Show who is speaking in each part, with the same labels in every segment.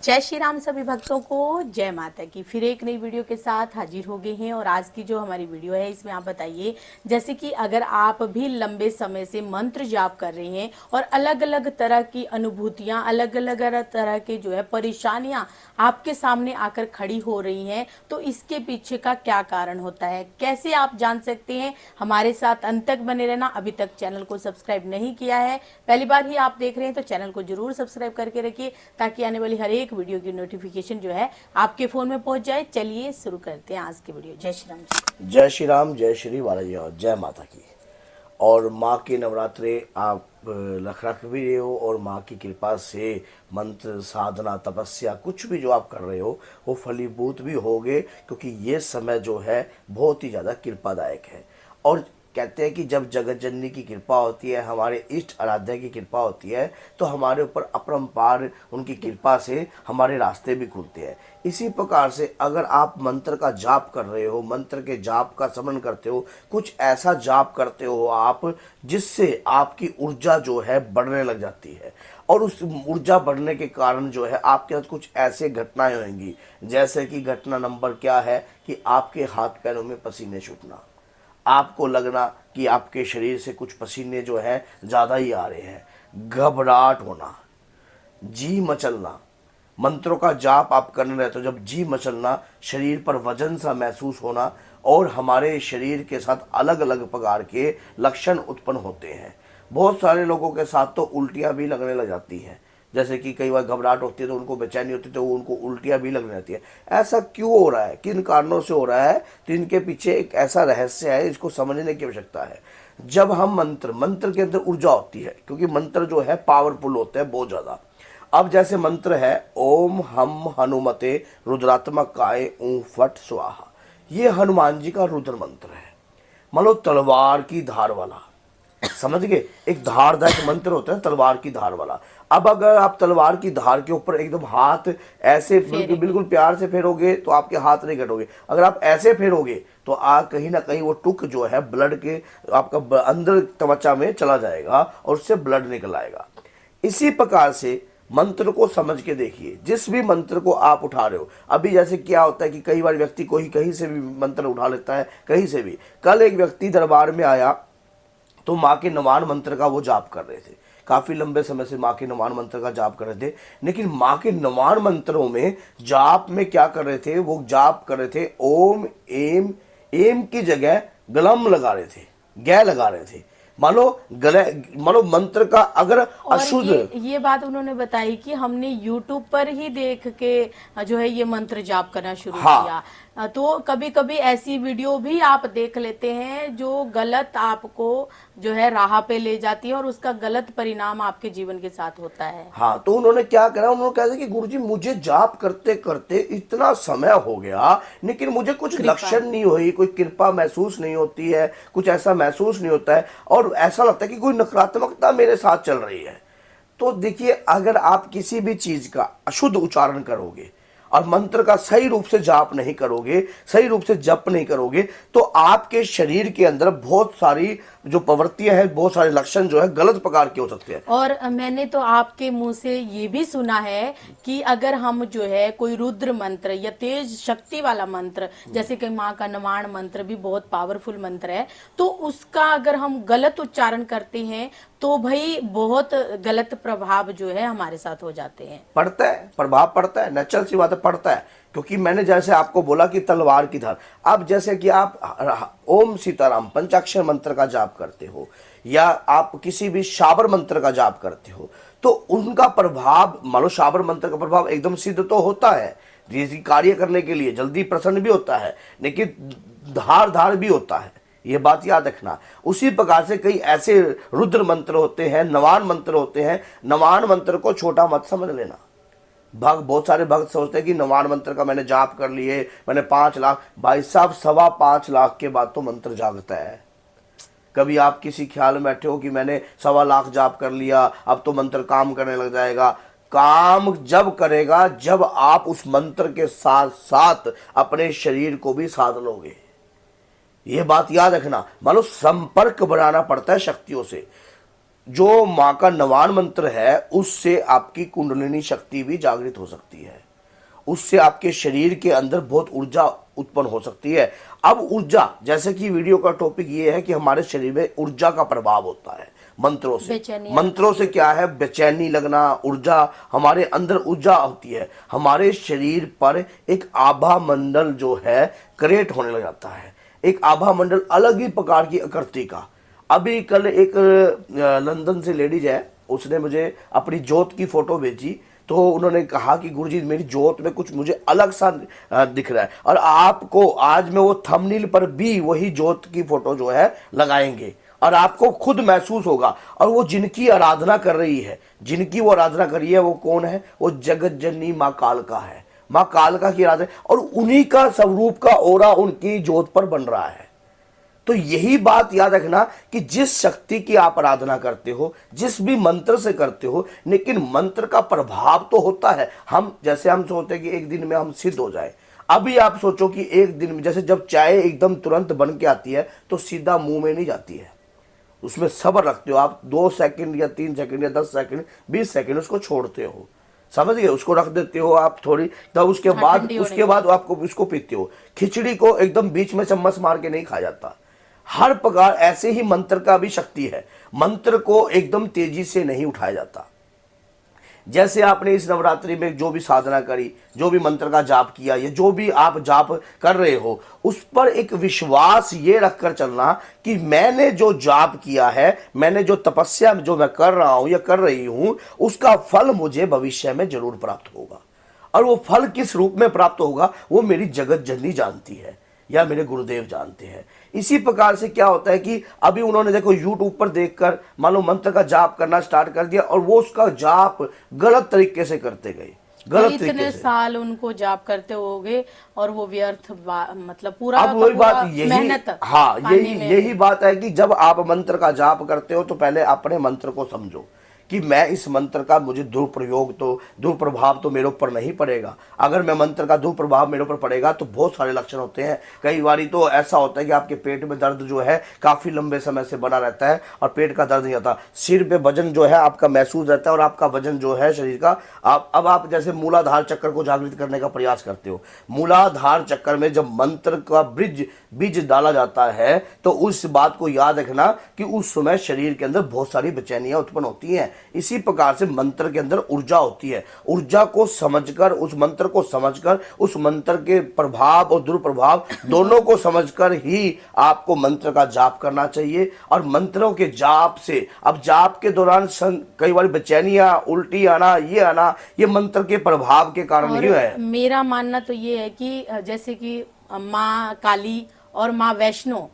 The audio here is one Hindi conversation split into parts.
Speaker 1: जय श्री राम सभी भक्तों को, जय माता की। फिर एक नई वीडियो के साथ हाजिर हो गए हैं। और आज की जो हमारी वीडियो है इसमें आप बताइए, जैसे कि अगर आप भी लंबे समय से मंत्र जाप कर रहे हैं और अलग अलग तरह की अनुभूतियां, अलग अलग तरह के जो है परेशानियां आपके सामने आकर खड़ी हो रही हैं, तो इसके पीछे का क्या कारण होता है, कैसे आप जान सकते हैं। हमारे साथ अंत तक बने रहना। अभी तक चैनल को सब्सक्राइब नहीं किया है, पहली बार ही आप देख रहे हैं, तो चैनल को जरूर सब्सक्राइब करके रखिए ताकि आने वाली हर एक वीडियो की नोटिफिकेशन जो है आपके फोन में पहुंच जाए। चलिए शुरू करते हैं आज की वीडियो। जय श्री राम जी।
Speaker 2: जय श्री राम, जय श्री बालाजी और जय माता की। और माँ के नवरात्रे आप रख भी रहे हो और माँ की कृपा से मंत्र साधना तपस्या कुछ भी जो आप कर रहे हो वो फलीभूत भी होगे, क्योंकि ये समय जो है बहुत ही ज़्यादा कृपादायक है। और कहते हैं कि जब जगत जननी की कृपा होती है, हमारे इष्ट आराध्या की कृपा होती है, तो हमारे ऊपर अपरंपार उनकी कृपा से हमारे रास्ते भी खुलते हैं। इसी प्रकार से अगर आप मंत्र का जाप कर रहे हो, मंत्र के जाप का स्मरण करते हो, कुछ ऐसा जाप करते हो आप जिससे आपकी ऊर्जा जो है बढ़ने लग जाती है, और उस ऊर्जा बढ़ने के कारण जो है आपके साथ कुछ ऐसे घटनाएं होंगी। जैसे कि घटना नंबर क्या है कि आपके हाथ पैरों में पसीने छूटना, आपको लगना कि आपके शरीर से कुछ पसीने जो है ज़्यादा ही आ रहे हैं, घबराहट होना, जी मचलना। मंत्रों का जाप आप करने रहते हो, जब जी मचलना, शरीर पर वजन सा महसूस होना, और हमारे शरीर के साथ अलग अलग प्रकार के लक्षण उत्पन्न होते हैं। बहुत सारे लोगों के साथ तो उल्टियाँ भी लगने लग जाती हैं। जैसे कि कई बार घबराहट होती है तो उनको बेचैनी होती है, तो उनको उल्टियाँ भी लगने लगती है। ऐसा क्यों हो रहा है, किन कारणों से हो रहा है, तो इनके पीछे एक ऐसा रहस्य है, इसको समझने की आवश्यकता है। जब हम मंत्र के अंदर ऊर्जा होती है, क्योंकि मंत्र जो है पावरफुल होते हैं बहुत ज़्यादा। अब जैसे मंत्र है ओम हम हनुमते रुद्रात्मकाय ऊं फट स्वाहा, ये हनुमान जी का रुद्र मंत्र है। मान लो तलवार की धार वाला, समझ गए, एक धारदायक मंत्र होता है तलवार की धार वाला। अब अगर आप तलवार की धार के ऊपर एकदम हाथ ऐसे बिल्कुल प्यार से फेरोगे तो आपके हाथ नहीं कटोगे। अगर आप ऐसे फेरोगे तो कहीं ना कहीं वो टुक जो है ब्लड के आपका अंदर त्वचा में चला जाएगा और उससे ब्लड निकल आएगा। इसी प्रकार से मंत्र को समझ के देखिए, जिस भी मंत्र को आप उठा रहे हो। अभी जैसे क्या होता है कि कई बार व्यक्ति कोई कहीं से भी मंत्र उठा लेता है, कहीं से भी। कल एक व्यक्ति दरबार में आया तो माँ के नवान मंत्र का वो जाप कर रहे थे, काफी लंबे समय से माँ के नवान मंत्र का जाप कर रहे थे। लेकिन माँ के नवान मंत्रों में जाप में क्या कर रहे थे, वो जाप कर रहे थे ओम एम, एम की जगह गलम लगा रहे थे, गै लगा रहे थे। मानो गले, मानो मंत्र का अगर अशुद्ध।
Speaker 1: ये बात उन्होंने बताई कि हमने YouTube पर ही देख के जो है ये मंत्र जाप करना शुरू किया। तो कभी कभी ऐसी वीडियो भी आप देख लेते हैं जो गलत आपको जो है राह पे ले जाती है और उसका गलत परिणाम आपके जीवन के साथ होता है।
Speaker 2: हाँ, तो उन्होंने क्या करा, उन्होंने कहा कि गुरुजी मुझे जाप करते करते इतना समय हो गया लेकिन मुझे कुछ लक्षण नहीं हुई, कोई कृपा महसूस नहीं होती है, कुछ ऐसा महसूस नहीं होता है, और ऐसा लगता है कि कोई नकारात्मकता मेरे साथ चल रही है। तो देखिए, अगर आप किसी भी चीज का अशुद्ध उच्चारण करोगे और मंत्र का सही रूप से जाप नहीं करोगे, सही रूप से जप नहीं करोगे, तो आपके शरीर के अंदर बहुत सारी जो प्रवृत्तियां हैं, बहुत सारे लक्षण जो है गलत प्रकार के हो सकते हैं।
Speaker 1: और मैंने तो आपके मुंह से ये भी सुना है कि अगर हम जो है कोई रुद्र मंत्र या तेज शक्ति वाला मंत्र, जैसे कि माँ का नवाण मंत्र भी बहुत पावरफुल मंत्र है, तो उसका अगर हम गलत उच्चारण करते हैं तो भाई बहुत गलत प्रभाव जो है हमारे साथ हो जाते हैं।
Speaker 2: पड़ता है, प्रभाव पड़ता है, नेचुरल सी बात है, पड़ता है। क्योंकि मैंने जैसे आपको बोला कि तलवार की धार, अब जैसे कि आप ओम सीताराम पंचाक्षर मंत्र का जाप करते हो या आप किसी भी शाबर मंत्र का जाप करते हो, तो उनका प्रभाव, मान लो शाबर मंत्र का प्रभाव एकदम सिद्ध तो होता है, कार्य करने के लिए जल्दी प्रसन्न भी होता है, लेकिन धार धार भी होता है, ये बात याद रखना। उसी प्रकार से कई ऐसे रुद्र मंत्र होते हैं, नवान मंत्र होते हैं। नवान मंत्र को छोटा मत समझ लेना। बहुत सारे भक्त सोचते हैं कि नवान मंत्र का मैंने जाप कर लिए, मैंने 5 लाख, भाई साहब 5.25 लाख के बाद तो मंत्र जागता है। कभी आप किसी ख्याल में बैठे हो कि मैंने 1.25 लाख जाप कर लिया, अब तो मंत्र काम करने लग जाएगा। काम जब करेगा जब आप उस मंत्र के साथ साथ अपने शरीर को भी साध लोगे। ये बात याद रखना। मान लो संपर्क बनाना पड़ता है शक्तियों से। जो माँ का नवान मंत्र है उससे आपकी कुंडलिनी शक्ति भी जागृत हो सकती है, उससे आपके शरीर के अंदर बहुत ऊर्जा उत्पन्न हो सकती है। अब ऊर्जा, जैसे कि वीडियो का टॉपिक ये है कि हमारे शरीर में ऊर्जा का प्रभाव होता है मंत्रों से। मंत्रों से क्या है, बेचैनी लगना, ऊर्जा, हमारे अंदर ऊर्जा होती है, हमारे शरीर पर एक आभा मंडल जो है क्रिएट होने लग जाता है, एक आभा मंडल अलग ही प्रकार की आकृति का। अभी कल एक लंदन से लेडीज है, उसने मुझे अपनी जोत की फोटो भेजी, तो उन्होंने कहा कि गुरुजी मेरी जोत में कुछ मुझे अलग सा दिख रहा है, और आपको आज मैं वो थंबनेल पर भी वही जोत की फोटो जो है लगाएंगे और आपको खुद महसूस होगा। और वो जिनकी आराधना कर रही है, जिनकी वो आराधना कर रही है, वो कौन है, वो जगत जननी माँ कालका है, माँ कालका की आराधना, और उन्हीं का स्वरूप का ओरा उनकी जोत पर बन रहा है। तो यही बात याद रखना कि जिस शक्ति की आप आराधना करते हो, जिस भी मंत्र से करते हो, लेकिन मंत्र का प्रभाव तो होता है। हम जैसे हम सोचते हैं कि एक दिन में हम सिद्ध हो जाए। अभी आप सोचो कि एक दिन में, जैसे जब चाय एकदम तुरंत बन के आती है तो सीधा मुंह में नहीं जाती है, उसमें सब्र रखते हो आप, 2 सेकंड या 3 सेकंड या 10 सेकंड 20 सेकंड उसको छोड़ते हो, समझ गए, उसको रख देते हो आप थोड़ी, तब उसके बाद आपको उसको पीते हो। खिचड़ी को एकदम बीच में चम्मच मार के नहीं खाया जाता। हर प्रकार ऐसे ही मंत्र का भी शक्ति है, मंत्र को एकदम तेजी से नहीं उठाया जाता। जैसे आपने इस नवरात्रि में जो भी साधना करी, जो भी मंत्र का जाप किया, या जो भी आप जाप कर रहे हो, उस पर एक विश्वास ये रखकर चलना कि मैंने जो जाप किया है, मैंने जो तपस्या जो मैं कर रहा हूं या कर रही हूं, उसका फल मुझे भविष्य में जरूर प्राप्त होगा। और वो फल किस रूप में प्राप्त होगा, वो मेरी जगत जननी जानती है या मेरे गुरुदेव जानते हैं। इसी प्रकार से क्या होता है कि अभी उन्होंने देखो YouTube पर देखकर मान लो मंत्र का जाप करना स्टार्ट कर दिया, और वो उसका जाप गलत तरीके से करते गए, गलत तरीके
Speaker 1: इतने
Speaker 2: से।
Speaker 1: साल उनको जाप करते होगे और वो व्यर्थ मतलब पूरा
Speaker 2: अब वही बात
Speaker 1: मेहनत,
Speaker 2: हाँ, यही बात है कि जब आप मंत्र का जाप करते हो तो पहले अपने मंत्र को समझो कि मैं इस मंत्र का मुझे दुष्प्रभाव तो मेरे ऊपर नहीं पड़ेगा। अगर मैं मंत्र का दुष्प्रभाव मेरे ऊपर पड़ेगा तो बहुत सारे लक्षण होते हैं। कई बारी तो ऐसा होता है कि आपके पेट में दर्द जो है काफी लंबे समय से बना रहता है और पेट का दर्द नहीं आता, सिर पे वजन जो है आपका महसूस रहता है, और आपका वजन जो है शरीर का, अब आप जैसे मूलाधार चक्र को जागृत करने का प्रयास करते हो, मूलाधार चक्र में जब मंत्र का बीज डाला जाता है तो उस बात को याद रखना कि उस समय शरीर के अंदर बहुत सारी बेचैनियां उत्पन्न होती हैं। इसी प्रकार से मंत्र के अंदर ऊर्जा होती है, ऊर्जा को समझकर, उस मंत्र को समझकर, उस मंत्र के प्रभाव और दुष्प्रभाव दोनों को समझकर ही आपको मंत्र का जाप करना चाहिए। और मंत्रों के जाप से, अब जाप के दौरान कई बार बेचैनियां, उल्टी आना, ये मंत्र के प्रभाव के कारण ही है।
Speaker 1: मेरा मानना तो ये है कि जैसे कि माँ काली और माँ वैष्णो,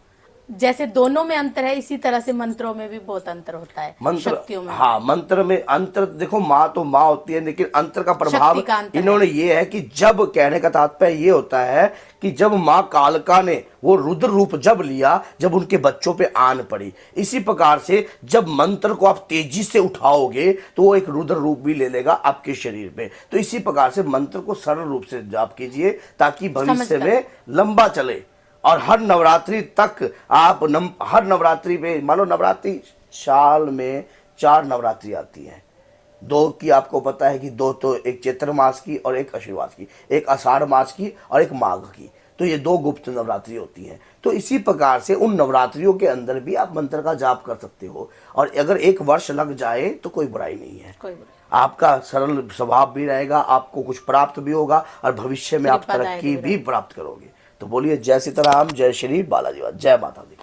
Speaker 1: जैसे दोनों में अंतर है, इसी तरह से मंत्रों में भी बहुत अंतर होता है, शक्तियों में।
Speaker 2: हाँ, मंत्र में अंतर देखो, माँ तो माँ होती है, लेकिन अंतर का प्रभाव इन्होंने ये है कि जब, कहने का तात्पर्य ये होता है कि जब माँ कालका ने वो रुद्र रूप जब लिया, जब उनके बच्चों पे आन पड़ी, इसी प्रकार से जब मंत्र को आप तेजी से उठाओगे तो वो एक रुद्र रूप भी ले लेगा आपके शरीर पे। तो इसी प्रकार से मंत्र को सरल रूप से जाप कीजिए ताकि भविष्य में लंबा चले। और हर नवरात्रि तक आप हर नवरात्रि में, मान लो नवरात्रि साल में 4 नवरात्रि आती हैं, 2 की आपको पता है कि 2 तो एक चैत्र मास की और एक अश्विन मास की, एक आषाढ़ मास की और एक माघ की, तो ये 2 गुप्त नवरात्रि होती हैं। तो इसी प्रकार से उन नवरात्रियों के अंदर भी आप मंत्र का जाप कर सकते हो, और अगर 1 वर्ष लग जाए तो कोई बुराई नहीं है, आपका सरल स्वभाव भी रहेगा, आपको कुछ प्राप्त भी होगा और भविष्य में आप तरक्की भी प्राप्त करोगे। तो बोलिए जय सीताराम, जय श्री बालाजी, जय माता दी।